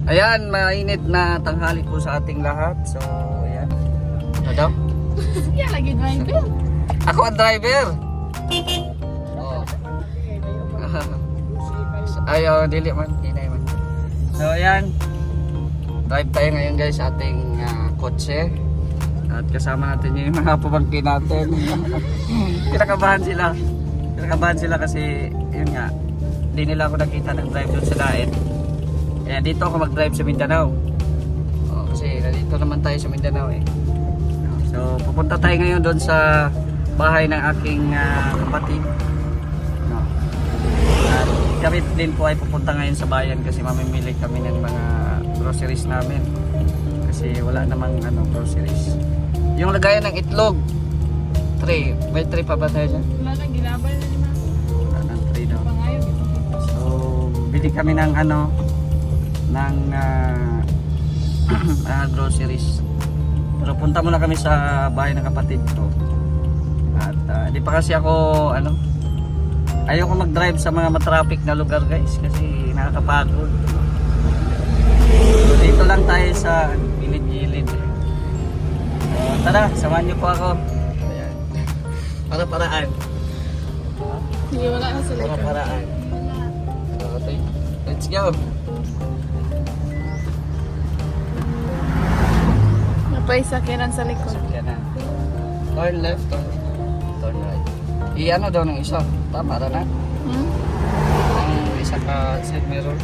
Ayan, mainit na tanghali po sa ating lahat. So, ayan. Ano daw? Kaya lagi driver. Ako ang driver. Oh. Ayaw, dili man. Hinay man. So, ayan. Drive tayo ngayon guys sa ating kotse. At kasama natin yung mga pamangkin natin. Kinakabahan sila kasi yun nga, hindi nila ako nakita ng drive doon sa Daet. Kaya dito ako mag-drive sa Mindanao. Kasi dito naman tayo sa Mindanao eh. So pupunta tayo ngayon doon sa bahay ng aking kapatid. At kami din po ay pupunta ngayon sa bayan kasi mamimili kami ng mga groceries namin. Kasi wala namang groceries. Yung lagayan ng itlog, tray. May tray pa ba tayo dyan? Wala nang ginabay na ni Mama. Wala ng tray daw. Pangayo ito. So, bili kami ng groceries. Pero punta muna kami sa bahay ng kapatid ko. At di pa kasi ako ayoko mag-drive sa mga matraffic na lugar guys kasi nakakapagod. So, dito lang tayo sa gilid-gilid. Tara, samahan niyo po ako. Ayan. Para-paraan. Hindi, wala na sila. Para-paraan. Okay. Let's go. Napay sakyanan sa likod. Yan na. Turn left, turn right. I-ano daw ng isa. Tama na na. Ang isa ka side mirror.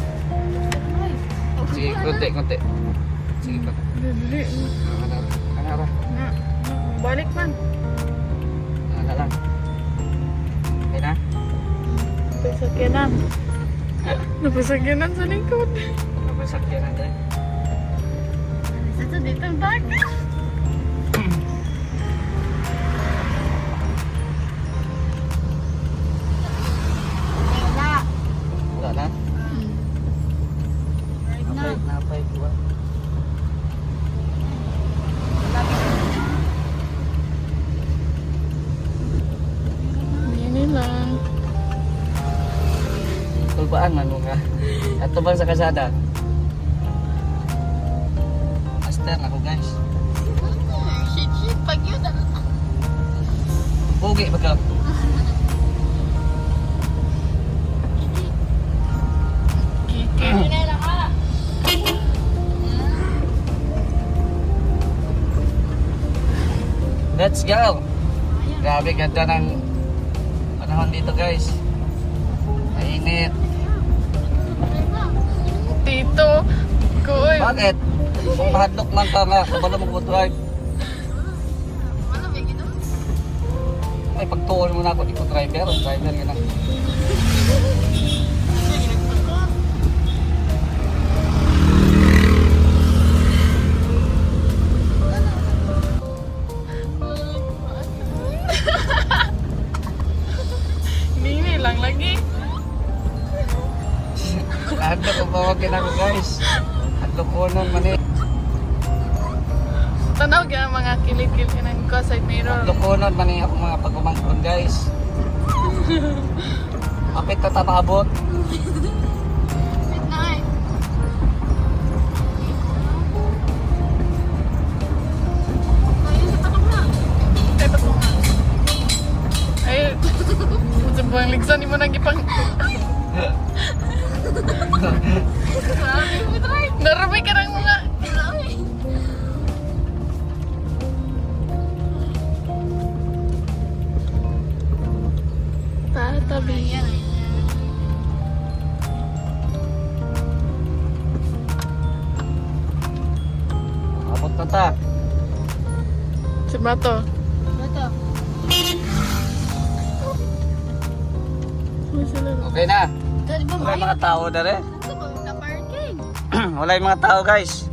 Sige, konti. Sige pa. Dili. Kanara. Balik man. Ano lang. Okay na? Napay sakyanan. Napay sakyanan sa likod. Napasakyan na dyan. Ito dito ang baka. Wala na? Napay kuha. Hindi lang. Tulbaan man mo nga. At tubang sa kasada. Master ako guys. Shit, pag yun. Pugi ba ka? Kiki. Let's go! Grabe ganda ng panahon dito guys. Mainit. Tito. Kuy. Bakit? Kung mahadlok man ka nga, kabalo mo drive. Ay, pagtuon mo na ako, di ko driver. Driver ka na. Hindi lang lagi. Hadlok ang pawagin ako guys. Hadlok ko nun man eh. Tanaw ka mga kilikil ko side mirror. Hadlok ko nun man eh ako mga pagumangkon guys. Kapit na tapabot. Midnight. Ay, patong na. Ay, mutin po ang ligsan, di mo nang ipang... Narami ka ng mga... Tatabi. Abot na ta. Si Bato. Okay na. Wala yung mga tao na rin. Wala yung mga tao guys.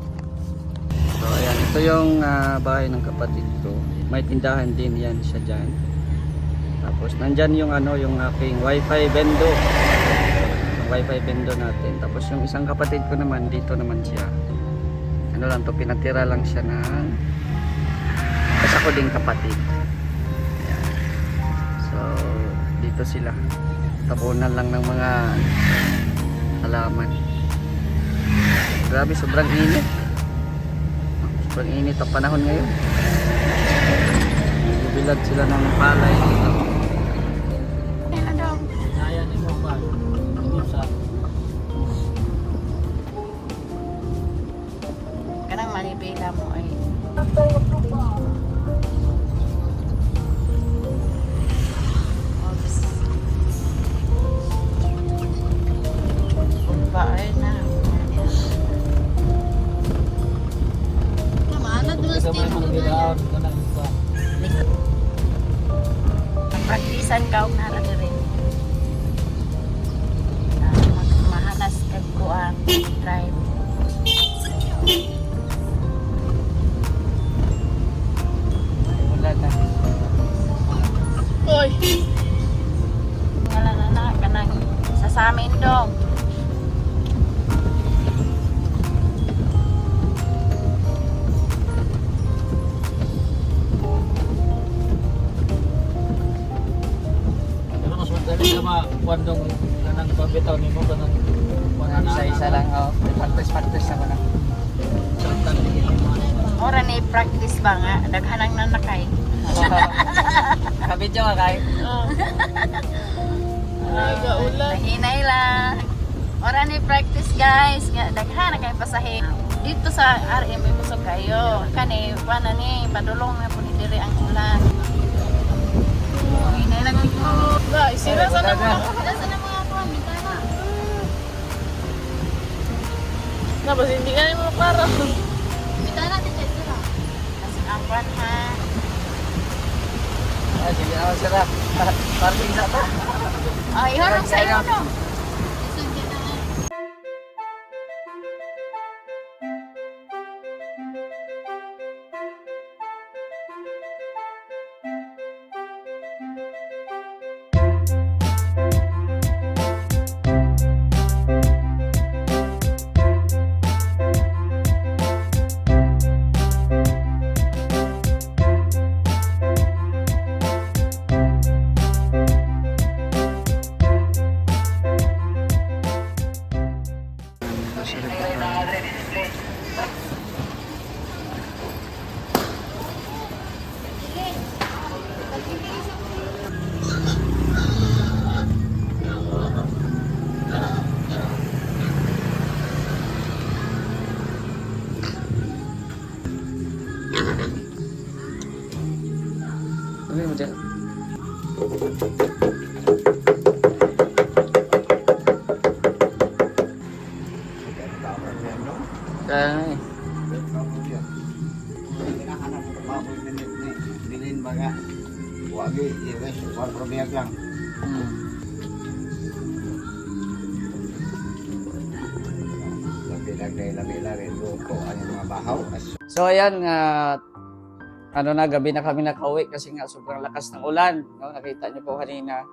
So ayan, ito yung bahay ng kapatid ko. May tindahan din yan siya dyan. Tapos nandyan yung yung aking wifi bendo. Yung wifi bendo natin. Tapos yung isang kapatid ko naman, dito naman siya. Ano lang to, pinatira lang siya ng ako ding kapatid. Ayan. So dito sila. Tabunan lang ng mga halaman. Grabe, sobrang init. Sobrang init ang panahon ngayon. Bibilad sila ng palay dito. Kaya ni mo pa. Sa Kanang manipila mo ay. Oops. Ba ay na. ito may mga gilaon kanang pa. Praktisan ka og nara diri. Mahanas kag kuan drive. Wala na. Oy. Ngala na kanang sa amin dong. Pero mas madali na makuandong kanang pabitaw ni mo kanang Isa-isa lang. Oh. Practice naman na. Saltan ni mo. Ora ni practice ba nga daghanang nanakay. Nakabidyo ka kayo? Ay, gaulan. Hinay lang. Ora ni practice guys. Daghan na kay pasahe. Dito sa RM may busog kayo. Kani pana ni padulong na po ni diri ang ulan. Hinay lang ko. Ba, sira sa na mga. Sira sa na mga kuan bintana. Na ba hindi ka mo klaro. Bintana dito sira. Kasi ang kuan ha. Ah, sige ako sila. Parking sa to. Ay, harap sa iyo no. Ano mo dyan? Kaya nga eh. Bilin baga wagi iwes war probiak lang. Labi luto ang mga bahaw. So ayan, ano na, gabi na kami nakauwi kasi nga sobrang lakas ng ulan. No? Nakita niyo po kanina,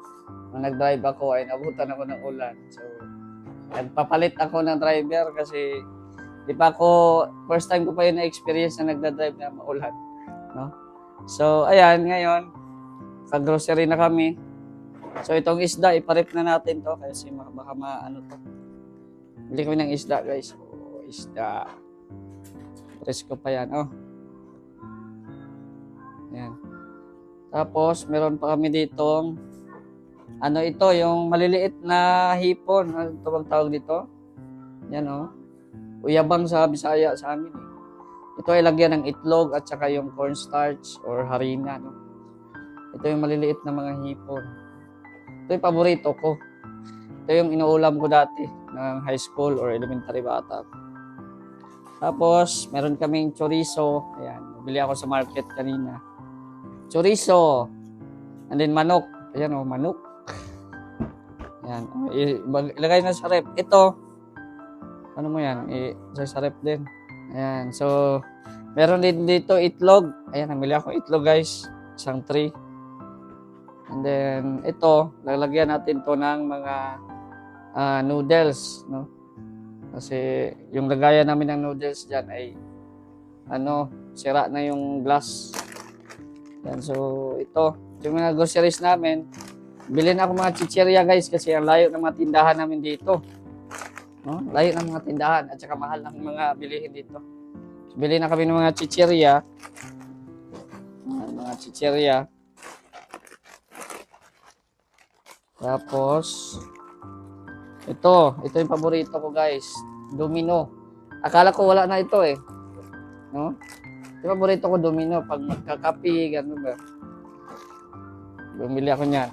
nung nag-drive ako ay nabutan ako ng ulan. So, nagpapalit ako ng driver kasi di pa ako, first time ko pa yun na-experience na nagda-drive na maulan. No? So, ayan, ngayon, kag-grocery na kami. So, itong isda, iparip na natin to kasi baka maano to. Bili kami ng isda, guys. Oh, isda. Presko pa yan, oh. Ayan. Tapos, meron pa kami ditong ano ito, yung maliliit na hipon. Ano ito bang tawag dito? Yan, oh. Uyabang sa Bisaya sa amin, eh. Ito ay lagyan ng itlog at saka yung cornstarch or harina, no? Ito yung maliliit na mga hipon. Ito yung paborito ko. Ito yung inuulam ko dati ng high school or elementary bata. Tapos, meron kaming chorizo. Ayan, bili ako sa market kanina. Chorizo. And then manok. Ayan o, manok. Ayan. Ilagay na sa rep. Ito. Ano mo yan? Sa rep din. Ayan. So, meron din dito itlog. Ayan, namili ako itlog guys. Isang tray. And then, ito. Lalagyan natin to ng mga noodles. No? Kasi yung lagayan namin ng noodles dyan ay sira na yung glass. Yan, so ito, yung mga groceries namin, bilhin ako mga chichirya guys kasi ang layo ng mga tindahan namin dito. No? Layo ng mga tindahan at saka mahal ng mga bilihin dito. Bili na kami ng mga chichirya. Mga chichirya. Tapos, ito yung paborito ko guys. Domino. Akala ko wala na ito eh. No? Yung paborito ko domino. Pag magkakapi, gano'n ba? Bumili ako niyan.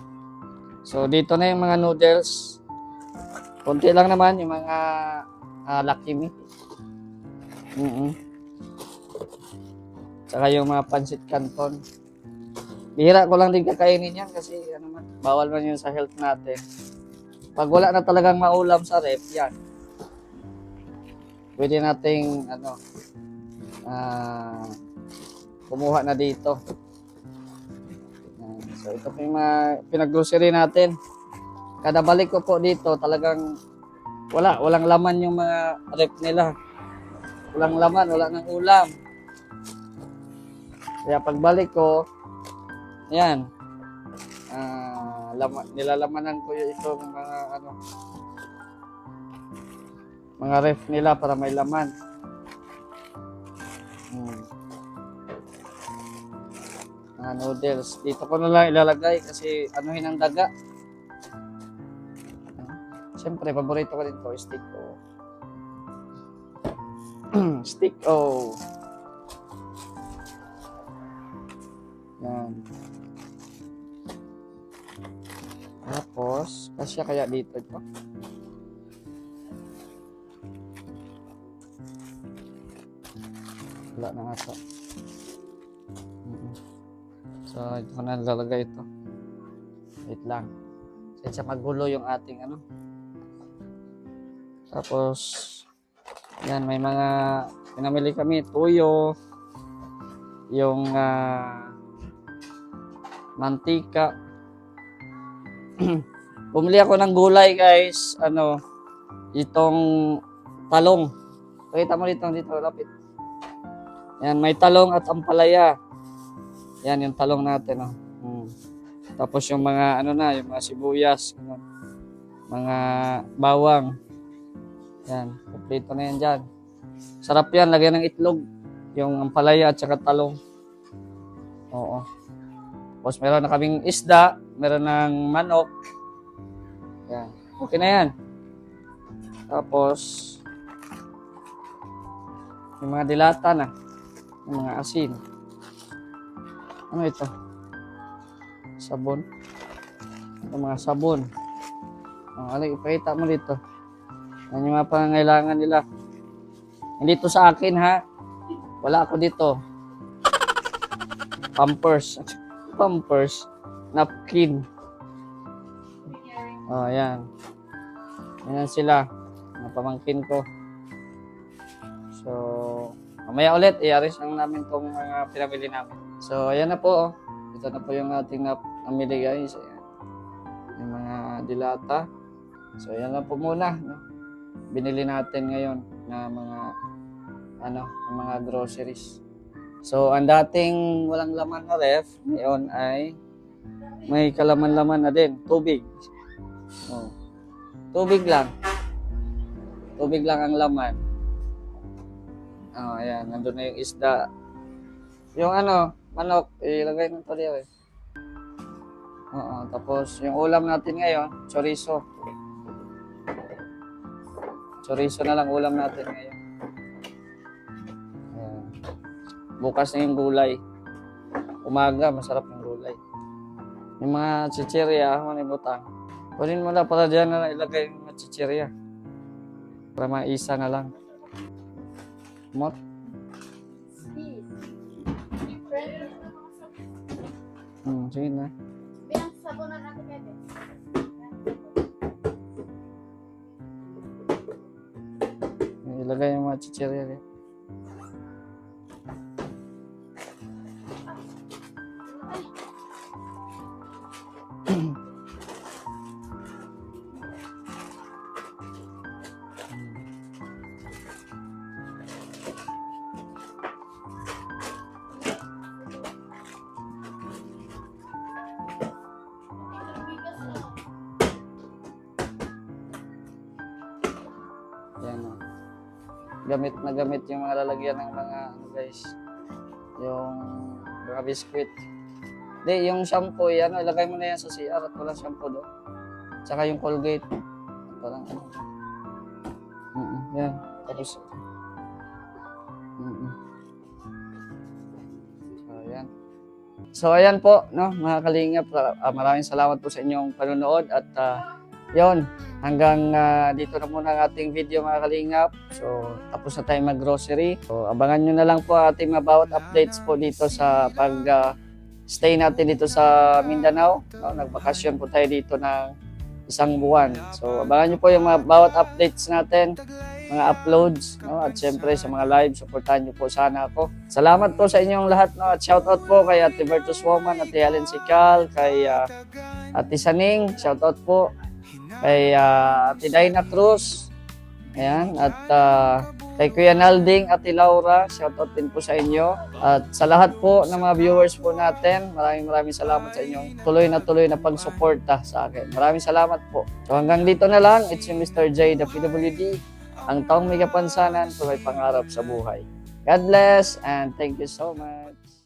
So, dito na yung mga noodles. Konti lang naman yung mga Lucky Me. Saka yung mga pancit canton. Bihira ko lang din kakainin yan kasi ano man, bawal man yun sa health natin. Pag wala na talagang maulam sa ref, yan. Pwede nating kumuha na dito. So ito po yung mga pinag-grocery natin. Kada balik ko po dito, talagang walang laman yung mga ref nila. Walang laman, wala nang ulam. Kaya pagbalik ko, yan, nilalamanan ko yung itong mga ref nila para may laman. Mga noodles. Dito ko na lang ilalagay kasi anuhin ang daga. Siyempre, paborito ko din to, stick o. Stick o. Yan. Tapos, kasya kaya dito ito? Wala na ata. So, ito ko na lalagay ito. Wait lang. Sensya magulo yung ating Tapos, yan, may mga pinamili kami. Tuyo. Yung mantika. Bumili ako ng gulay guys, itong talong. Pakita mo dito, lapit. Yan, may talong at ampalaya. Yan, yung talong natin. Tapos yung mga, yung mga sibuyas, mga bawang. Yan, kompleto na yan dyan. Sarap yan, lagyan ng itlog. Yung ampalaya at saka talong. Oo. Tapos meron na kaming isda, meron ng manok. Yan. Okay na yan. Tapos, yung mga dilata na. Yung mga asin. Ano ito? Sabon. Ito mga sabon. Ipakita mo dito. Yan yung mga pangangailangan nila. Hindi ito sa akin ha. Wala ako dito. Pampers, napkin. Yan. Yan sila. Mga pamangkin ko. So, mamaya ulit, i-arrange lang namin itong mga pinabili namin. So, ayan na po. Ito na po yung ating namili guys. Ayan. Yung mga dilata. So, ayan lang po muna. No? Binili natin ngayon na mga groceries. So, ang dating walang laman na ref, ngayon ay may kalaman-laman na din. Tubig. Tubig lang. Tubig lang ang laman. Ayan. Nandun na yung isda. Yung manok, ilagay ng taliyaw eh. Tapos, yung ulam natin ngayon, chorizo. Chorizo na lang ulam natin ngayon. Bukas na yung gulay. Umaga, masarap yung gulay. Yung mga chichirya, manibutang. Kunin mo na para dyan na ilagay yung mga chichirya. Para maisa na lang. Mot? Sige na. Bilang sabunan natin bebe. Ilagay yung mga chichirya. gamit na gamit yung mga lalagyan ng mga ano guys, yung mga biskwit. Di, yung shampoo, yan, ilagay mo na yan sa CR at walang shampoo doon. Tsaka yung Colgate. Parang ano. Yan. Tapos. So, ayan. So, ayan po, no, mga kalingap. Maraming salamat po sa inyong panonood at yon, hanggang dito na muna ang ating video mga kalingap. So, tapos na tayo mag-grocery. So, abangan nyo na lang po ating mga bawat updates po dito sa stay natin dito sa Mindanao. No? Nagbakasyon po tayo dito ng 1 buwan. So, abangan nyo po yung mga bawat updates natin, mga uploads, no? At syempre sa mga live, supportahan nyo po sana ako. Salamat po sa inyong lahat, no? At shoutout po kay Ate Virtus Woman, Ate Helen Sical, kay Ate Saning, shoutout po. Kay Ate Dina Cruz, ayan, at kay Kuya Nalding, Ate Laura, shoutout din po sa inyo. At sa lahat po ng mga viewers po natin, maraming salamat sa inyong tuloy na pagsuporta sa akin. Maraming salamat po. So hanggang dito na lang, it's yung Mr. J, the PWD, ang taong may kapansanan, may pangarap sa buhay. God bless and thank you so much.